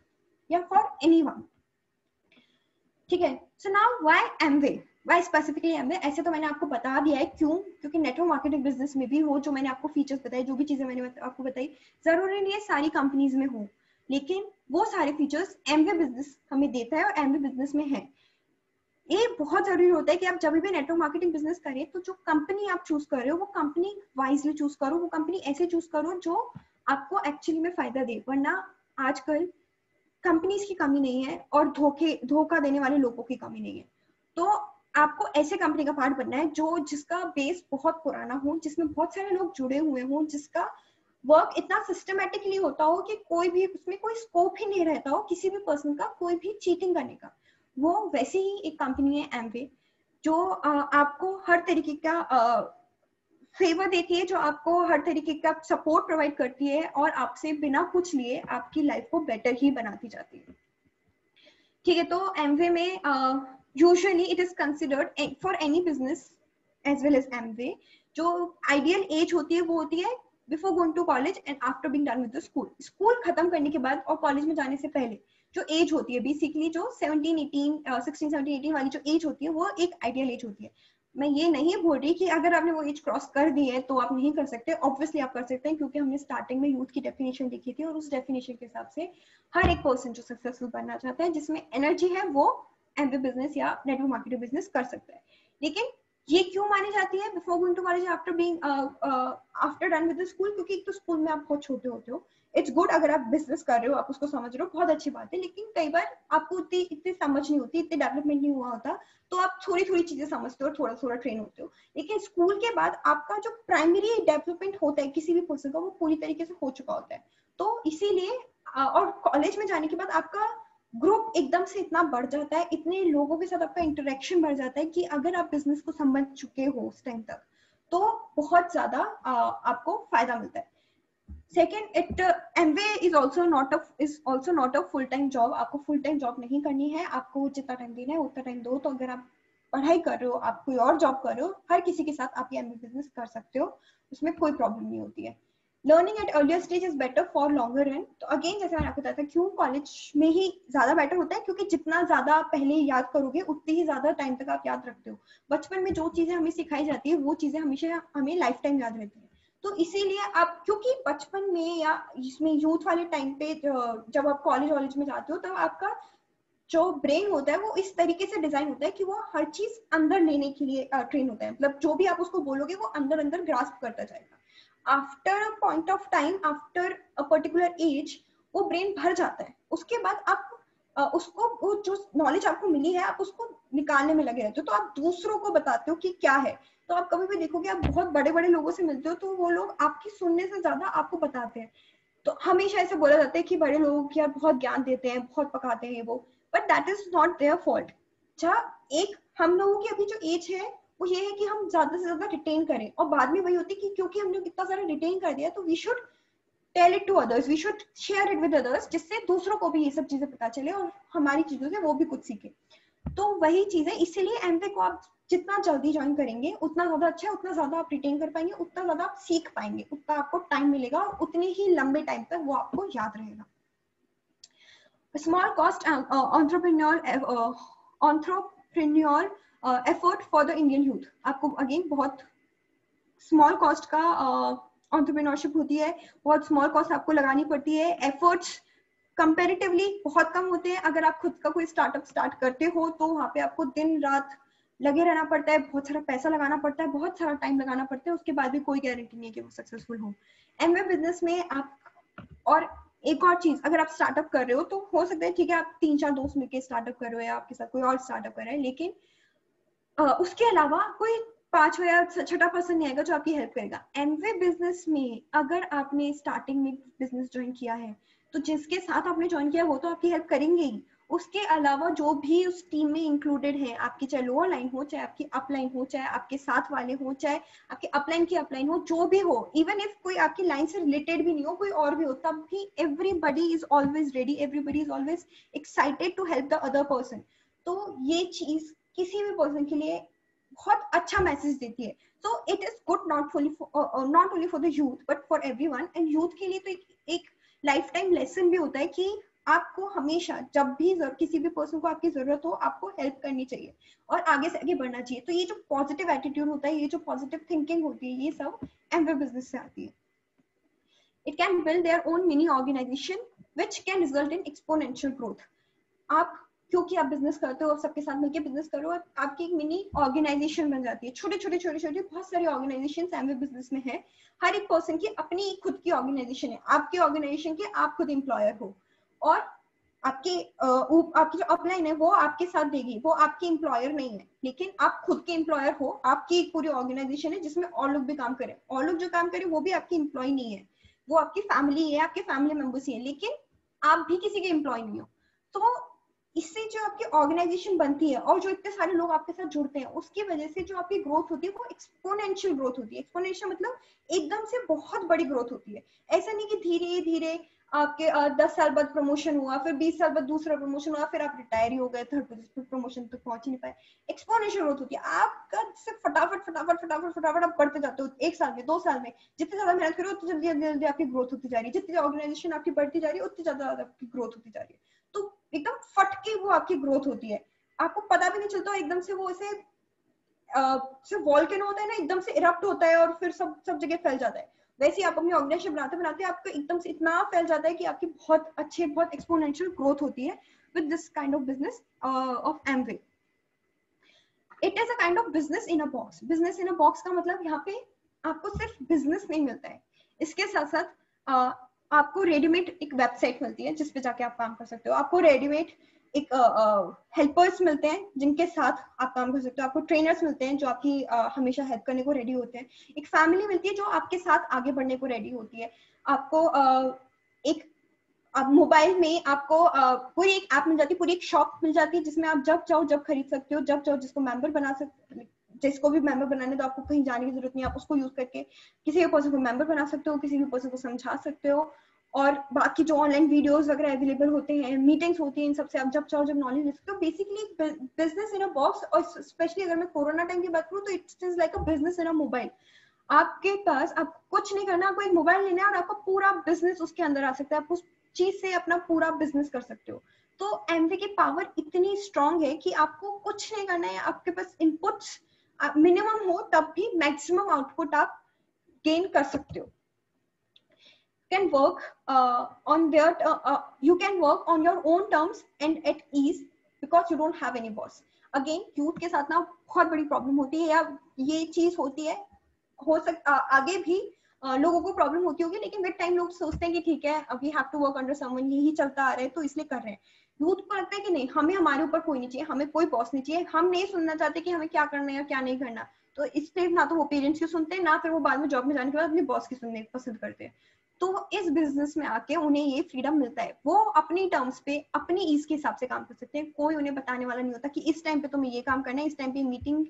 या फॉर एनीवन। ठीक है। So now why Amway, why specifically Amway? ऐसे तो मैंने आपको बता दिया है क्यों, क्योंकि नेटवर्क मार्केटिंग बिजनेस में भी हो, जो मैंने आपको फीचर्स बताए, जो भी चीजें मैंने आपको बताई, जरूरी नहीं है सारी कंपनीज में हो, लेकिन वो सारे फीचर्स एमवे बिजनेस हमें देता है और एमवे बिजनेस में है। ये बहुत जरूरी होता है कि आप जब भी नेटवर्क मार्केटिंग बिजनेस करें, तो जो कंपनी आप चूज कर रहे हो, वो कंपनी वाइजली चूज करो, वो कंपनी ऐसे चूज करो जो आपको एक्चुअली में फायदा दे। वरना आजकल कंपनीज की कमी नहीं है, और धोखा देने वाले लोगों की कमी नहीं है। तो आपको ऐसे कंपनी का पार्ट बनना है जो जिसका बेस बहुत पुराना हो, जिसमें बहुत सारे लोग जुड़े हुए हों, जिसका वर्क इतना सिस्टमेटिकली होता हो कि कोई भी उसमें कोई स्कोप ही नहीं रहता हो किसी भी पर्सन का कोई भी चीटिंग करने का। वो वैसे ही एक कंपनी है एमवे, जो आपको हर तरीके का फेवर देती है, जो आपको हर तरीके का सपोर्ट प्रोवाइड करती है और आपसे बिना कुछ लिए आपकी लाइफ को बेटर ही बनाती जाती है। ठीक है, तो एमवे में usually it is considered for any business as well as Amway, जो आइडियल एज होती है वो होती है before going to college and after being done with the school. School खत्म करने के बाद और कॉलेज में जाने से पहले जो एज होती है, बेसिकली जो 16 17 18 वाली जो एज होती है वो एक आइडियल एज होती है। मैं ये नहीं बोल रही कि अगर आपने वो एज क्रॉस कर दी है तो आप नहीं कर सकते, ऑब्वियसली आप कर सकते हैं, क्योंकि हमने स्टार्टिंग में यूथ की डेफिनेशन देखी थी और उस डेफिनेशन के हिसाब से हर एक पर्सन जो सक्सेसफुल बनना चाहता है, जिसमें एनर्जी है, वो एमबी बिजनेस या नेटवर्क मार्केटिंग बिजनेस कर सकता है। लेकिन ये क्यों मानी जाती है before going to college after being after done with the school? क्योंकि एक तो स्कूल में आप बहुत छोटे होते हो, इट्स गुड अगर आप बिजनेस कर रहे हो, आप उसको समझ रहे हो, बहुत अच्छी बात है, लेकिन कई बार आपको इतनी समझ नहीं होती, इतनी डेवलपमेंट नहीं हुआ होता, तो आप थोड़ी थोड़ी चीजें समझते हो, थोड़ा थोड़ा ट्रेन होते हो। लेकिन स्कूल के बाद आपका जो प्राइमरी डेवलपमेंट होता है किसी भी पर्सन का, वो पूरी तरीके से हो चुका होता है। तो इसीलिए और कॉलेज में जाने के बाद आपका ग्रुप एकदम से इतना बढ़ जाता है, इतने लोगों के साथ आपका इंटरेक्शन बढ़ जाता है कि अगर आप बिजनेस को समझ चुके हो उस टाइम तक तो बहुत ज्यादा आपको फायदा मिलता है। Second, it Amway is also not a full time job. आपको फुल टाइम जॉब नहीं करनी है, आपको जितना टाइम देना है उतना टाइम दो। तो अगर आप पढ़ाई कर रहे हो, आप कोई और जॉब कर रहे हो, हर किसी के साथ आप ये एमवे बिजनेस कर सकते हो, उसमें कोई प्रॉब्लम नहीं होती है। Learning at earlier stage is better for longer run. तो अगेन जैसे मैंने आपको बताया था, क्यों कॉलेज में ही ज्यादा बेटर होता है, क्योंकि जितना ज्यादा आप पहले याद करोगे उतनी ही ज्यादा टाइम तक आप याद रखते हो। बचपन में जो चीजें हमें सिखाई जाती है वो चीजें हमेशा हमें लाइफ टाइम याद रहती है। तो इसीलिए आप, क्योंकि बचपन में या इसमें यूथ वाले टाइम पे जब आप कॉलेज में जाते हो, तब आपका जो ब्रेन होता है वो इस तरीके से डिजाइन होता है कि वो हर चीज अंदर लेने के लिए ट्रेन होता है। मतलब जो भी आप उसको बोलोगे वो अंदर अंदर ग्रास्प करता जाएगा। After a point of time, after a particular age, वो ब्रेन भर जाता है। उसके बाद आप उसको, वो जो नॉलेज आपको मिली है, आप उसको निकालने में लगे रहते हो, तो आप दूसरों को बताते हो कि क्या है। तो आप कभी भी देखोगे, आप बहुत बड़े बड़े लोगों से मिलते हो तो वो लोग आपकी सुनने से ज्यादा आपको बताते हैं। तो हमेशा ऐसे बोला जाता है कि बड़े लोगों की यार बहुत ज्ञान देते हैं, बहुत पकाते हैं वो, but that is not their fault. एक हम लोगों की अभी जो एज है वो ये है कि हम ज्यादा से ज्यादा रिटेन करें, और बाद में वही होती है कि क्योंकि हमने इतना सारा रिटेन कर दिया तो we should tell it to others, we should share it with others, जिससे दूसरों को भी ये सब चीजें पता चले और हमारी चीजों से वो भी कुछ सीखे। तो वही चीज है, इसीलिए एमवे को आप जितना जल्दी ज्वाइन करेंगे उतना ज्यादा अच्छा है, उतना ज्यादा आप रिटेन कर पाएंगे, उतना ज्यादा आप सीख पाएंगे, उतना आपको टाइम मिलेगा और उतने ही लंबे टाइम तक वो आपको याद रहेगा। Small cost entrepreneurial effort for the Indian youth। आपको अगेन बहुत स्मॉल कॉस्ट का एंटरप्रेन्योरशिप होती है, बहुत स्मॉल कॉस्ट आपको लगानी पड़ती है, एफर्ट्स कंपैरेटिवली बहुत कम होते हैं। अगर आप खुद का कोई स्टार्टअप स्टार्ट करते हो तो वहाँ पे आपको दिन रात लगे रहना पड़ता है, बहुत सारा पैसा लगाना पड़ता है, बहुत सारा टाइम लगाना पड़ता है, उसके बाद भी कोई गारंटी नहीं है कि वो सक्सेसफुल हो। एमवे बिजनेस में आप, और एक और चीज, अगर आप स्टार्टअप कर रहे हो तो हो सकता है ठीक है आप 3-4 दोस्त मिलकर स्टार्टअप कर रहे हो या आपके साथ कोई और स्टार्टअप कर रहा है, लेकिन उसके अलावा कोई पांचवा या छठा पर्सन नहीं आएगा जो आपकी हेल्प करेगा। एमवे बिजनेस में अगर आपने स्टार्टिंग में बिजनेस ज्वाइन किया है तो जिसके साथ आपने ज्वाइन किया वो तो आपकी हेल्प करेंगे ही, उसके अलावा जो भी उस टीम में इंक्लूडेड है, आपकी चाहे लोअर लाइन हो, चाहे आपकी अपलाइन हो, चाहे आपके साथ वाले हो, चाहे आपके अपलाइन की अपलाइन हो, जो भी हो, इवन इफ कोई आपकी लाइन से रिलेटेड भी नहीं हो, कोई और भी हो, तब भी everybody is always ready, everybody is always excited to help the other person. तो ये चीज किसी भी पर्सन के लिए बहुत अच्छा मैसेज देती है। So it is good not only for the youth but for everyone. And youth के लिए तो एक लाइफ टाइम लेसन भी होता है कि आपको हमेशा जब भी किसी भी पर्सन को आपकी जरूरत हो आपको हेल्प करनी चाहिए और आगे से आगे बढ़ना चाहिए। तो ये जो पॉजिटिव एटीट्यूड होता है, ये जो पॉजिटिव थिंकिंग होती है, ये सब एमवे बिजनेस से आती है। It can build their own mini organization which can result in exponential growth. आप, क्योंकि आप बिजनेस करते हो, सबके साथ मिलकर बिजनेस करो, आपकी एक मिनी ऑर्गेनाइजेशन बन जाती है। छोटे छोटे बहुत सारी ऑर्गेनाइजेशन एमवे बिजनेस में है। हर एक पर्सन की अपनी खुद की ऑर्गेनाइजेशन है। आपकी ऑर्गेनाइजेशन के आप खुद एम्प्लॉयर हो और आपकी जो अपलाइन है वो आपके साथ देगी, वो आपके एम्प्लॉयर नहीं है, लेकिन आप खुद के एम्प्लॉयर हो। आपकी एक पूरी ऑर्गेनाइजेशन है जिसमें और लोग भी काम करें, और लोग जो काम करें वो भी आपके एम्प्लॉय नहीं है, वो आपकी फैमिली है, आपके फैमिली मेंबर्स ही है, लेकिन आप भी किसी के एम्प्लॉय नहीं हो। तो इससे जो आपकी ऑर्गेनाइजेशन बनती है और जो इतने सारे लोग आपके साथ जुड़ते हैं, उसकी वजह से जो आपकी ग्रोथ होती है वो एक्सपोनेंशियल ग्रोथ होती है। एक्सपोनेंशियल मतलब एकदम से बहुत बड़ी ग्रोथ होती है। ऐसा नहीं कि धीरे धीरे आपके 10 साल बाद प्रमोशन हुआ, फिर 20 साल बाद दूसरा प्रमोशन हुआ, फिर आप रिटायर ही हो गए, थर्ड पोजीशन प्रमोशन तक पहुंच ही नहीं पाए। एक्सपोनेंशियल ग्रोथ होती है आपका, सिर्फ फटाफट फटाफट फटाफट फटाफट आप बढ़ते जाते हो। 1 साल में, 2 साल में जितनी ज्यादा मेहनत करो उतनी जल्दी जल्दी जल्दी आपकी ग्रोथ होती जा रही है। जितनी ऑर्गेनाइजेशन आपकी बढ़ती जा रही है उतनी ज्यादा आपकी ग्रोथ होती जा रही है। तो एकदम फट के वो आपकी ग्रोथ होती है, आपको पता भी नहीं चलता, एकदम से वो ऐसे सिर्फ वॉल्केनो होता है ना, एकदम से इरप्ट होता है और फिर सब सब जगह फैल जाता है। वैसे ही आप अपनी ऑर्गेनाइजेशन बनाते बनाते आपका एकदम से इतना फैल जाता है कि आपकी बहुत अच्छे, बहुत एक्सपोनेंशियल ग्रोथ होती है with this kind of business of Amway. It is a kind of business in a box. Business in a box का मतलब यहाँ पे आपको सिर्फ बिजनेस नहीं मिलता है, इसके साथ साथ आपको रेडीमेड एक वेबसाइट मिलती है जिसपे जाके आप काम कर सकते हो। आपको रेडीमेड एक हेल्पर्स मिलते हैं जिनके साथ आप काम कर सकते हो। आपको ट्रेनर्स मिलते हैं जो आपकी हमेशा हेल्प करने को रेडी होते हैं। एक फैमिली मिलती है जो आपके साथ आगे बढ़ने को रेडी होती है। आपको एक अब मोबाइल में आपको पूरी एक ऐप मिल जाती है, पूरी एक शॉप मिल जाती है जिसमें आप जब चाहो जब खरीद सकते हो, जब चाहो जिसको मेंबर बना सकते, जिसको भी मेंबर बनाने तो आपको कहीं जाने की जरूरत नहीं, आप उसको यूज करके किसी भी पर्सन को मेंबर बना सकते हो, किसी भी पर्सन को समझा सकते हो। और बाकी जो ऑनलाइन वीडियोस वगैरह अवेलेबल होते हैं, मीटिंग्स होती हैं, इन सबसे आप जब चाहो जब नॉलेज ले सकते हो। Basically business in a box. और स्पेशली अगर मैं कोरोना टाइम की बात करूँ तो it's is like a business in a mobile. आपके पास आप कुछ नहीं करना, आपको एक मोबाइल लेना है और आपका पूरा बिजनेस उसके अंदर आ सकता है। आप उस चीज से अपना पूरा बिजनेस कर सकते हो। तो एमवे की पावर इतनी स्ट्रांग है कि आपको कुछ नहीं करना है, आपके पास इनपुट्स मिनिमम हो तब भी मैक्सिमम आउटपुट आप गेन कर सकते हो। can work on their you can work on your own terms and at ease because you don't have any boss. Again youth के साथ ना बहुत बड़ी प्रॉब्लम होती है, या ये चीज होती है, हो सकता आगे भी लोगों को प्रॉब्लम होती होगी, लेकिन विद टाइम लोग सोचते हैं कि ठीक है अब we have to work under someone, यही चलता आ रहा है तो इसलिए कर रहे हैं। यूथ को लगता है कि नहीं, हमें हमारे ऊपर कोई नहीं चाहिए, हमें कोई बॉस नहीं चाहिए, हम नहीं सुनना चाहते कि हमें क्या करना है या क्या नहीं करना। तो इसलिए ना तो वो पेरेंट्स की सुनते हैं, ना फिर वो बाद में जॉब में जाने के बाद अपने बॉस की सुनने पसंद करते हैं। तो इस बिजनेस में आके उन्हें ये फ्रीडम मिलता है, वो अपनी टर्म्स पे अपनी ईज के हिसाब से काम कर सकते हैं। कोई उन्हें बताने वाला नहीं होता कि इस टाइम पे तुम्हें ये काम करना है, इस टाइम पे मीटिंग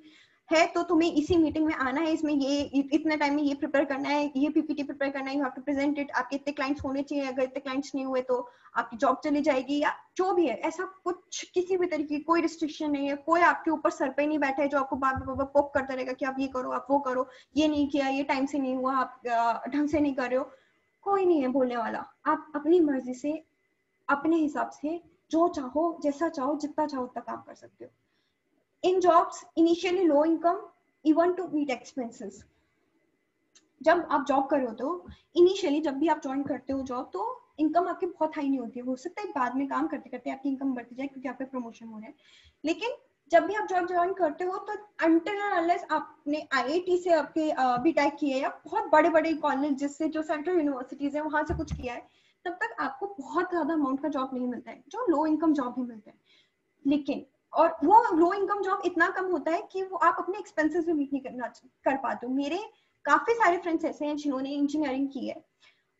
है तो तुम्हें इसी मीटिंग में आना है, इसमें ये इतने टाइम में ये प्रिपेयर करना है, ये पीपीटी प्रिपेयर करना है, you have to present it, आपके इतने क्लाइंट्स होने चाहिए, अगर इतने क्लाइंट्स नहीं हुए तो आपकी जॉब चली जाएगी, या जो भी है। ऐसा कुछ किसी भी तरीके की कोई रिस्ट्रिक्शन नहीं है, कोई आपके ऊपर सर पे नहीं बैठा है जो आपको बार बार पोक करता रहेगा कि आप ये करो, आप वो करो, ये नहीं किया, ये टाइम से नहीं हुआ, आप ढंग से नहीं कर रहे हो। कोई नहीं है बोलने वाला। आप अपनी मर्जी से अपने हिसाब से जो चाहो, जैसा चाहो, जितना चाहो उतना काम कर सकते हो। In jobs initially low income even to meet expenses. जब आप जॉब कर रहे होते हो, इनिशियली जब भी आप ज्वाइन करते हो जॉब, तो इनकम आपकी बहुत हाई नहीं होती है। हो सकता है बाद में काम करते करते आपकी इनकम बढ़ती जाए क्योंकि आप पे प्रमोशन हो रहा है। लेकिन जब भी आप जॉब ज्वाइन करते हो तो अनटिल अनलेस आपने आईआईटी से आपके बीटेक किया है या बहुत बड़े बड़े कॉलेज जिससे जो सेंट्रल यूनिवर्सिटीज है वहां से कुछ किया है, तब तक आपको बहुत ज्यादा अमाउंट का जॉब नहीं मिलता है, जो लो इनकम जॉब ही मिलता है। लेकिन और वो लो इनकम जॉब इतना कम होता है कि वो आप अपने एक्सपेंसेस भी मीट नहीं कर पाते हो। मेरे काफी सारे फ्रेंड्स ऐसे हैं जिन्होंने इंजीनियरिंग की है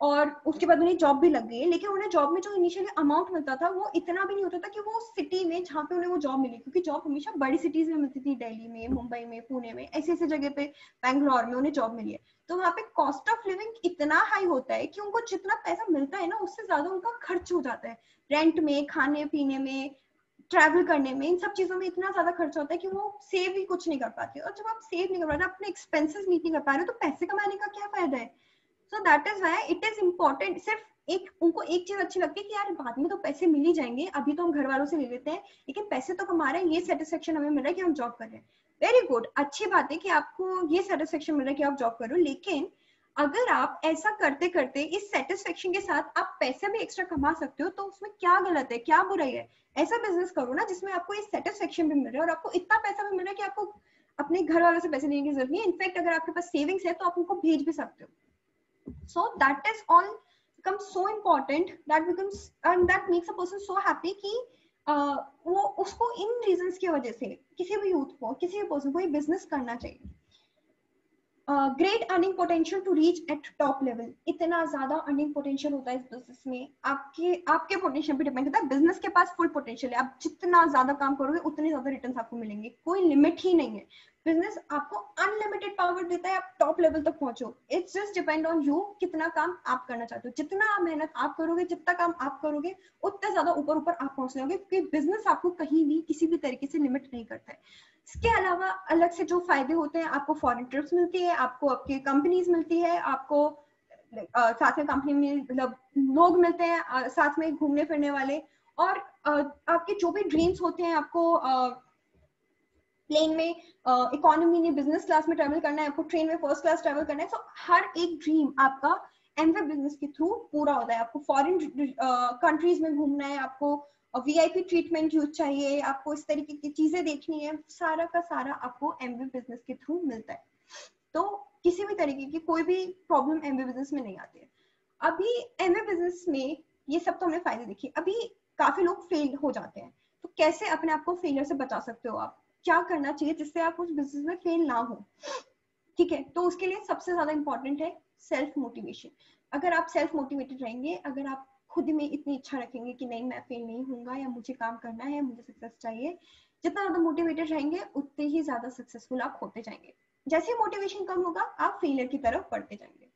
और उसके बाद उन्हें जॉब भी लग गई है, लेकिन उन्हें जॉब में जो इनिशियली अमाउंट मिलता था वो इतना भी नहीं होता था कि वो सिटी में जहाँ पे उन्हें वो जॉब मिली, क्योंकि जॉब हमेशा बड़ी सिटीज में मिलती थी, दिल्ली में, मुंबई में, पुणे में, ऐसे ऐसे जगह पे, बैंगलोर में उन्हें जॉब मिली है। तो वहाँ पे कॉस्ट ऑफ लिविंग इतना हाई होता है कि उनको जितना पैसा मिलता है ना उससे ज्यादा उनका खर्च हो जाता है, रेंट में, खाने पीने में, ट्रैवल करने में, इन सब चीजों में इतना ज्यादा खर्चा होता है कि वो सेव ही कुछ नहीं कर पाते। और जब आप सेव नहीं कर पा रहे, अपने एक्सपेंसेस मीट नहीं कर पा रहे, तो पैसे कमाने का क्या फायदा है। So that is why it is important. सिर्फ एक उनको एक चीज अच्छी लगती है कि यार बाद में तो पैसे मिल ही जाएंगे, अभी तो हम घर वालों से ले लेते हैं, लेकिन पैसे तो कमा रहे हैं, ये सेटिस्फेक्शन हमें मिल रहा है कि हम जॉब कर रहे हैं। वेरी गुड, अच्छी बात है कि आपको ये सेटिस्फेक्शन मिल रहा है कि आप जॉब कर रहे हो। लेकिन अगर आप ऐसा करते करते इस सेटिस्फेक्शन के साथ आप पैसे भी एक्स्ट्रा कमा सकते हो, तो उसमें क्या गलत है, क्या बुराई है। ऐसा बिजनेस करो ना जिसमें आपको ये सेटिस्फेक्शन भी मिल रहा है और आपको इतना पैसा भी मिल रहा है कि आपको अपने घर वालों से पैसे लेने की जरूरत नहीं है। इनफैक्ट अगर आपके पास सेविंग्स है तो आप उनको भेज भी सकते हो। So that is all becomes so important, that becomes and that makes a person so happy कि वो उसको इन रीजंस की वजह से किसी भी यूथ को, किसी भी पर्सन को ये बिजनेस करना चाहिए। Great earning potential to reach at top level. इतना ज्यादा अर्निंग पोटेंशियल होता है इस बिजनेस में, आपके पोटेंशियल पे डिपेंड करता है। बिजनेस के पास फुल पोटेंशियल है, आप जितना ज्यादा काम करोगे उतने ज्यादा रिटर्न आपको मिलेंगे, कोई लिमिट ही नहीं है। बिजनेस आपको अनलिमिटेड पावर देता है, आप टॉप लेवल तक पहुंचो। It's just depend on you, कितना काम आप करना चाहते हो। जितना मेहनत आप करोगे, जितना काम आप करोगे, उतना ज्यादा ऊपर ऊपर आप पहुंच जाओगे, क्योंकि बिजनेस आपको कहीं भी किसी भी तरीके से लिमिट नहीं करता है। इसके अलावा अलग से जो फायदे होते हैं, आपको फॉरेन ट्रिप्स मिलती है, आपको आपकी कंपनीज मिलती है, आपको साथ में कंपनी में मतलब लोग मिलते हैं साथ में घूमने फिरने वाले, और आपके जो भी ड्रीम्स होते हैं, आपको प्लेन में इकोनॉमी में बिजनेस क्लास में ट्रेवल करना है, आपको ट्रेन में फर्स्ट क्लास ट्रेवल करना है, तो हर एक ड्रीम आपका एमवे बिजनेस के थ्रू पूरा होता है। आपको फॉरेन कंट्रीज में घूमना है, आपको वीआईपी ट्रीटमेंट यूज चाहिए, आपको इस तरीके की चीजें देखनी है, सारा का सारा आपको एमवे बिजनेस के थ्रू मिलता है। तो किसी भी तरीके की कोई भी प्रॉब्लम एमवे बिजनेस में नहीं आती है। अभी एमवे बिजनेस में ये सब तो हमने फायदे देखे, अभी काफी लोग फेल हो जाते हैं, तो कैसे अपने आप को फेलियर से बचा सकते हो आप, क्या करना चाहिए जिससे आप उस बिजनेस में फेल ना हो। ठीक है, तो उसके लिए सबसे ज्यादा इंपॉर्टेंट है सेल्फ मोटिवेशन। अगर आप सेल्फ मोटिवेटेड रहेंगे, अगर आप खुद में इतनी इच्छा रखेंगे कि नहीं मैं फेल नहीं होऊंगा, या मुझे काम करना है, मुझे सक्सेस चाहिए, जितना ज्यादा मोटिवेटेड रहेंगे उतने ही ज्यादा सक्सेसफुल आप होते जाएंगे। जैसे मोटिवेशन कम होगा, आप फेलियर की तरफ बढ़ते जाएंगे।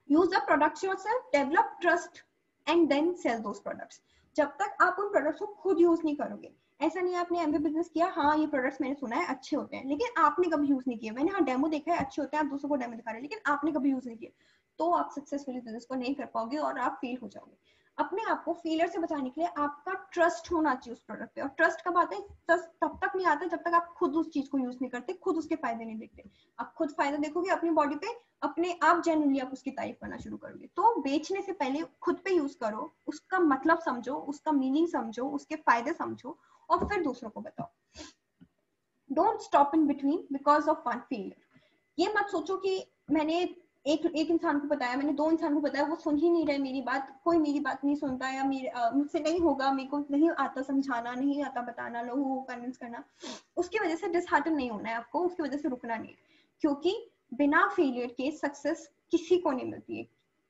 Use the products yourself, develop trust and then sell those products. जब तक आप उन प्रोडक्ट्स को खुद यूज नहीं करोगे, ऐसा नहीं आपने एमबी बिजनेस किया, हाँ ये प्रोडक्ट्स मैंने सुना है अच्छे होते हैं, लेकिन आपने कभी यूज नहीं किया। मैंने हाँ डेमो देखा है अच्छे होते हैं, आप दूसरों को डेमो दिखा रहे हैं, लेकिन आपने कभी यूज नहीं किया, तो आप सक्सेसफुली बिजनेस को नहीं कर पाओगे और आप फेल हो जाओगे। अपने आप को फेलियर से बचाने के लिए आपका ट्रस्ट होना चाहिए उस प्रोडक्ट पे। और ट्रस्ट कब आता है? ट्रस्ट तब तक नहीं आता जब तक आप खुद उस चीज को यूज नहीं करते, खुद उसके फायदे नहीं देखते। आप खुद फायदा देखोगे अपनी बॉडी पे, अपने आप जेन्युइनली आप उसकी तारीफ करना शुरू करोगे। तो बेचने से पहले खुद पे यूज करो, उसका मतलब समझो, उसका मीनिंग समझो, उसके फायदे समझो, और फिर दूसरों को बताओ। Don't stop in between because of one failure. ये मत सोचो कि मैंने एक इंसान को बताया, मैंने 2 इंसान को बताया, वो सुन ही नहीं रहे मेरी बात, कोई मेरी बात नहीं सुनता, या मुझसे नहीं होगा, मेरे को नहीं आता समझाना, नहीं आता बताना, लोगों को कन्विंस करना। उसकी वजह से डिसहार्टन नहीं होना है आपको, उसकी वजह से रुकना नहीं है, क्योंकि बिना फेलियर के सक्सेस किसी को नहीं मिलती है,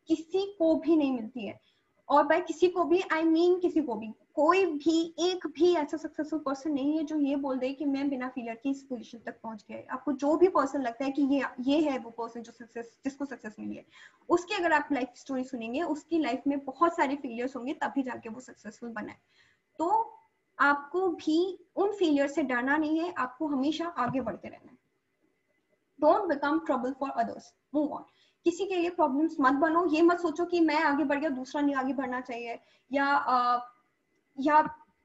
किसी को भी नहीं मिलती है। और बाय किसी को भी आई मीन किसी को भी, कोई भी एक भी ऐसा सक्सेसफुल पर्सन नहीं है जो ये बोल दे कि मैं बिना फेलियर के इस पोजीशन तक पहुंच गया है। आपको जो भी पर्सन लगता है कि ये है वो पर्सन जो जिसको सक्सेस मिली है, उसकी अगर आप लाइफ स्टोरी सुनेंगे, उसकी लाइफ में बहुत सारे फेलियर्स होंगे तभी जाके वो सक्सेसफुल बना है। तो आपको भी उन फेलियर से डरना नहीं है, आपको हमेशा आगे बढ़ते रहना है। Don't become trouble for others, move on. किसी के लिए प्रॉब्लम्स मत बनो। ये मत सोचो कि मैं आगे बढ़ गया, दूसरा नहीं आगे बढ़ना चाहिए, या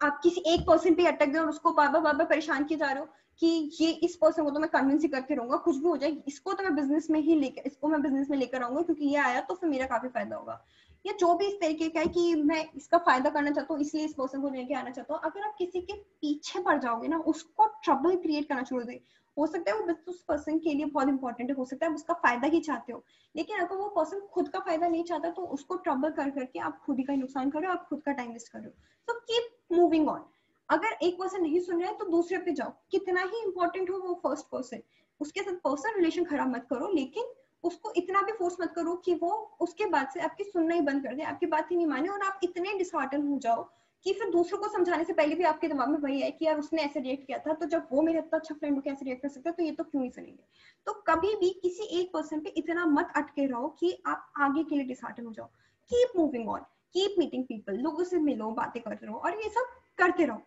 आप किसी एक पर्सन पे अटक गए और उसको बार बार परेशान किए जा रहे हो कि ये इस पर्सन को तो मैं कन्विंस ही करके रहूंगा, कुछ भी हो जाए इसको तो मैं बिजनेस में लेकर आऊंगा, क्योंकि ये आया तो फिर मेरा काफी फायदा होगा, या जो भी इस तरीके का है कि मैं इसका फायदा करना चाहता हूँ इसलिए इस पर्सन को लेके आना चाहता हूँ। अगर आप किसी के पीछे पड़ जाओगे ना, उसको ट्रबल क्रिएट करना शुरू कर, हो सकता है वो उस पर्सन के लिए बहुत इंपॉर्टेंट है, हो सकता है उसका फायदा ही चाहते हो, लेकिन अगर वो पर्सन खुद का फायदा नहीं चाहता तो उसको ट्रबल कर करके आप खुद ही का नुकसान कर रहे हो, आप खुद का टाइम वेस्ट कर रहे हो। So keep moving on. अगर एक पर्सन नहीं सुन रहा है तो दूसरे पे जाओ, कितना ही इंपॉर्टेंट हो वो फर्स्ट पर्सन, उसके साथ पर्सनल रिलेशन खराब मत करो, लेकिन उसको इतना भी फोर्स मत करो कि वो उसके बाद से आपकी सुनना ही बंद कर दे, आपकी बात ही नहीं माने, और आप इतने डिसहार्टन हो जाओ कि फिर दूसरों को समझाने से पहले भी आपके दिमाग में वही है कि यार उसने ऐसे रिएक्ट किया था, तो जब वो मेरा इतना अच्छा फ्रेंड होकर ऐसे रिएक्ट कर सकता है तो ये तो क्यों नहीं सुनेंगे। तो कभी भी किसी एक पर्सन पे इतना मत अटके रहो कि आप आगे के लिए डिसहार्टन हो जाओ। Keep moving on, keep meeting people, लोगों से मिलो, बातें करते रहो और ये सब करते रहो।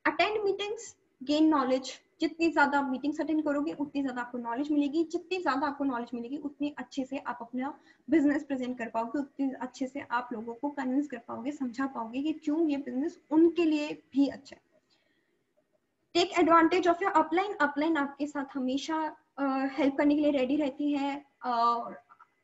Attend meetings, gain knowledge. जितनी ज्यादा आप मीटिंग्स अटेंड करोगे उतनी ज्यादा आपको नॉलेज मिलेगी, जितनी ज्यादा आपको नॉलेज मिलेगी उतनी अच्छे से आप अपना बिजनेस प्रेजेंट कर पाओगे, उतनी अच्छे से आप लोगों को कन्विंस कर पाओगे, समझा पाओगे कि क्यों ये बिजनेस उनके लिए भी अच्छा है। Take advantage of your upline. Upline आपके साथ हमेशा हेल्प करने के लिए रेडी रहती है, और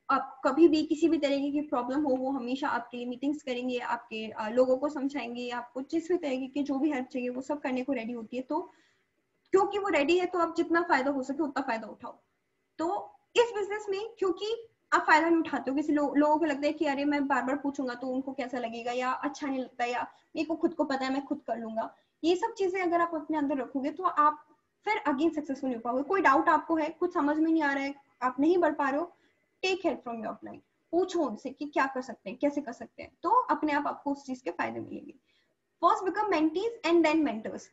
आप कभी भी किसी भी तरीके की प्रॉब्लम हो वो हमेशा आपके लिए मीटिंग्स करेंगे, आपके लोगों को समझाएंगे, आपको जिस भी तरीके की जो भी हेल्प चाहिए वो सब करने को रेडी होती है। तो क्योंकि वो रेडी है तो आप जितना फायदा हो सके उतना फायदा उठाओ। तो इस बिजनेस में क्योंकि आप फायदा नहीं उठाते हो, किसी लोगों को लगता है कि अरे मैं बार बार पूछूंगा तो उनको कैसा लगेगा, या अच्छा नहीं लगता, या मेरे को खुद को पता है मैं खुद कर लूंगा, ये सब चीजें अगर आप अपने अंदर रखोगे तो आप फिर अगेन सक्सेसफुल हो पाओगे। कोई डाउट आपको है, कुछ समझ में नहीं आ रहा है, आप नहीं बढ़ पा रहे हो, take help from your upline, पूछो उनसे कि क्या कर सकते हैं, कैसे कर सकते हैं, तो अपने आप आपको उस चीज के फायदे मिलेंगे। First become mentees and then mentors.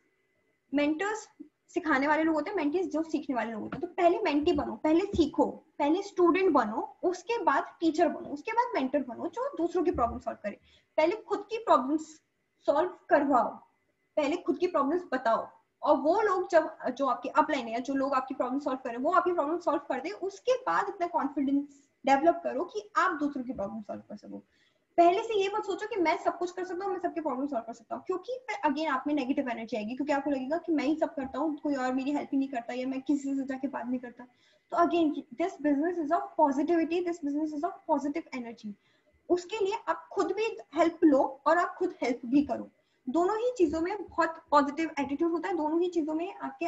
Mentors सिखाने वाले लोग होते हैं, मेंटीज जो सीखने वाले लोग होते हैं। तो पहले मेंटी बनो, पहले सीखो, पहले स्टूडेंट बनो, उसके बाद टीचर बनो, उसके बाद मेंटर बनो जो दूसरों की प्रॉब्लम सॉल्व करे। पहले खुद की प्रॉब्लम्स सॉल्व करवाओ, पहले खुद की प्रॉब्लम्स बताओ, और वो लोग जब जो आपके अपलाइन है, जो लोग आपकी प्रॉब्लम सॉल्व करें, वो आपकी प्रॉब्लम सॉल्व कर दे, उसके बाद इतना कॉन्फिडेंस डेवलप करो कि आप दूसरों की प्रॉब्लम सॉल्व कर सको। पहले से ये मत सोचो कि मैं सब कुछ कर सकता हूँ, मैं सबके प्रॉब्लम सॉल्व कर सकता हूँ, क्योंकि फिर अगेन आप में नेगेटिव एनर्जी आएगी, क्योंकि आपको लगेगा कि मैं ही सब करता हूँ, कोई और मेरी हेल्प ही नहीं करता, या मैं किसी से जाके बात नहीं करता। तो again this business is of positivity, this business is of positive energy. उसके लिए आप खुद भी हेल्प लो और आप खुद हेल्प भी करो। दोनों ही चीजों में बहुत पॉजिटिव एटीट्यूड होता है, दोनों ही चीजों में आपके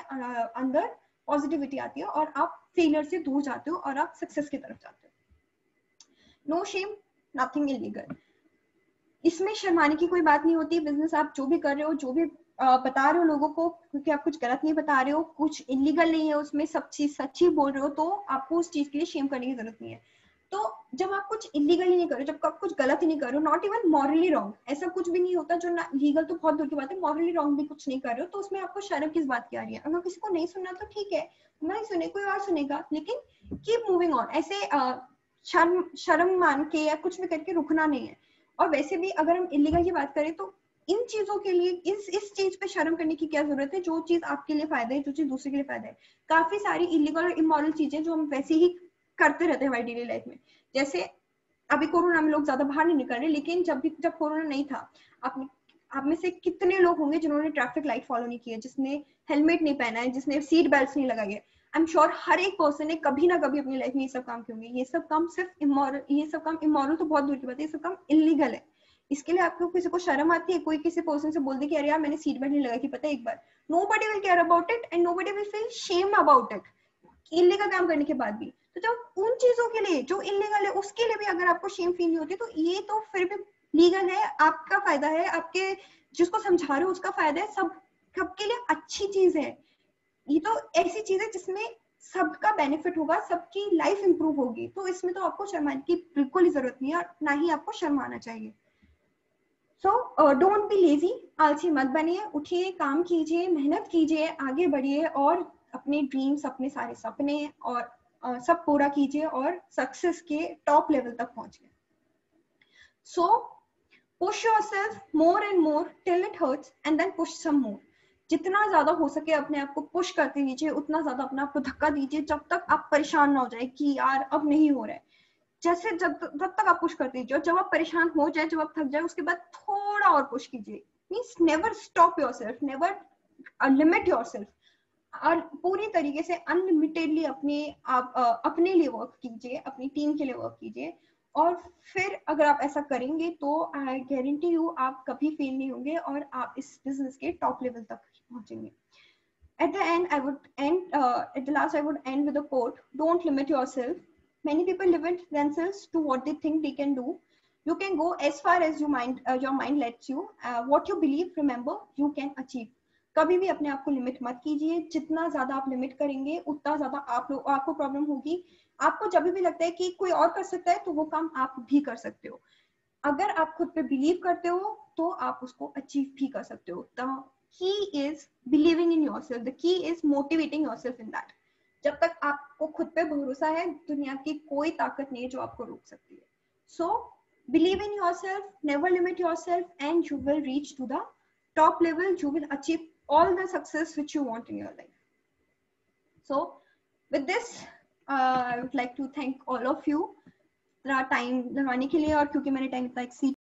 अंदर पॉजिटिविटी आती है, और आप फेलियर से दूर जाते हो और आप सक्सेस की तरफ जाते हो। No shame, nothing illegal. इसमें शर्माने की कोई बात नहीं होती। बिजनेस आप जो भी कर रहे हो, जो भी बता रहे हो लोगों को, क्योंकि आप कुछ गलत नहीं बता रहे हो, कुछ इलीगल नहीं है उसमें, सब चीज सच्ची बोल रहे हो, तो आपको उस चीज के लिए शेम करने की जरूरत नहीं है। तो जब आप कुछ इलीगल ही नहीं कर रहे हो, जब आप कुछ गलत ही नहीं कर रहे हो, नॉट इवन मॉरली रॉन्ग, ऐसा कुछ भी नहीं होता जो लीगल तो बहुत दूर की बात है, मॉरली रॉन्ग भी कुछ नहीं कर रहे हो, तो उसमें आपको शर्म किस बात की आ रही है? अगर किसी को नहीं सुनना तो ठीक है, नहीं सुने कोई और सुनेगा, लेकिन कीप मूविंग ऑन। ऐसे शर्म मान के या कुछ भी करके रुकना नहीं है। और वैसे भी अगर हम इलीगल की बात करें, तो इन चीजों के लिए इस चीज पे शर्म करने की क्या जरूरत है? जो चीज आपके लिए फायदा है, जो चीज दूसरे के लिए फायदा है। काफी सारी इलीगल और इमोरल चीजें जो हम वैसे ही करते रहते हैं हमारी डेली लाइफ में। जैसे अभी कोरोना में लोग ज्यादा बाहर नहीं निकल रहे, लेकिन जब कोरोना नहीं था, आप में से कितने लोग होंगे जिन्होंने ट्रैफिक लाइट फॉलो नहीं किया, जिसने हेलमेट नहीं पहना है, जिसने सीट बेल्ट नहीं लगाई है? आई एम श्योर हर एक पर्सन ने कभी ना कभी अपनी लाइफ में ये सब काम किए होंगे। ये सब काम सिर्फ इमोरल, ये सब काम इमोरल तो बहुत दूर की बात है, ये सब काम इलीगल है। इसके लिए आपको किसी को शर्म आती है? कोई किसी पर्सन से बोल दे कि अरे यार मैंने सीट बेल्ट नहीं लगाई थी, पता है एक बार, nobody will care about it and nobody will feel shame about it, illegal काम करने के बाद भी। तो जब उन चीजों के लिए जो इलीगल है उसके लिए भी अगर आपको शेम फील नहीं होती, तो ये तो फिर भी लीगल है, आपका फायदा है, आपके जिसको समझा रहे हो उसका फायदा है, सबके लिए अच्छी चीज है। ये तो ऐसी चीज है जिसमें सबका बेनिफिट होगा, सबकी लाइफ इंप्रूव होगी, तो इसमें तो आपको शर्माने की बिल्कुल ही जरूरत नहीं है, और ना ही आपको शर्माना चाहिए। सो डोंट बी लेजी, आलसी मत बनिए, उठिए, काम कीजिए, मेहनत कीजिए, आगे बढ़िए, और अपने ड्रीम्स, अपने सारे सपने और सब पूरा कीजिए, और सक्सेस के टॉप लेवल तक पहुंचिए। So push yourself more and more till it hurts and then push some more. जितना ज्यादा हो सके अपने आप को पुश करते दीजिए, उतना ज्यादा अपने आप को धक्का दीजिए, जब तक आप परेशान ना हो जाए कि यार अब नहीं हो रहा है। जैसे जब तक आप पुश करते दीजिए, और जब आप परेशान हो जाए, जब आप थक जाए, उसके बाद थोड़ा और पुश कीजिए। Means never stop yourself, never limit yourself, और पूरी तरीके से अनलिमिटेडली अपने लिए वर्क कीजिए, अपनी टीम के लिए वर्क कीजिए। और फिर अगर आप ऐसा करेंगे तो आई गारंटी यू आप कभी फेल नहीं होंगे, और आप इस बिजनेस के टॉप लेवल तक पहुंचेंगे। At the end, at the last, I would end with a quote: "Don't limit yourself. Many people limit themselves to what they think they can do. You can go as far as your mind lets you. What you believe, remember, you can achieve." कभी भी अपने आप को limit मत कीजिए। जितना ज्यादा आप लिमिट करेंगे, उतना ज्यादा आपको प्रॉब्लम होगी। आपको जब भी लगता है कि कोई और कर सकता है, तो वो काम आप भी कर सकते हो। अगर आप खुद पे बिलीव करते हो, तो आप उसको अचीव भी कर सकते हो। The key is believing in yourself. The key is motivating yourself in that. जब तक आपको खुद पे भरोसा है, दुनिया की कोई ताकत नहीं है जो आपको रोक सकती है। So believe in yourself, never limit yourself, and you will reach to the top level. You will achieve all the success which you want in your life. So with this, I would like to thank all of you time लगाने के लिए, और क्योंकि मैंने time इतना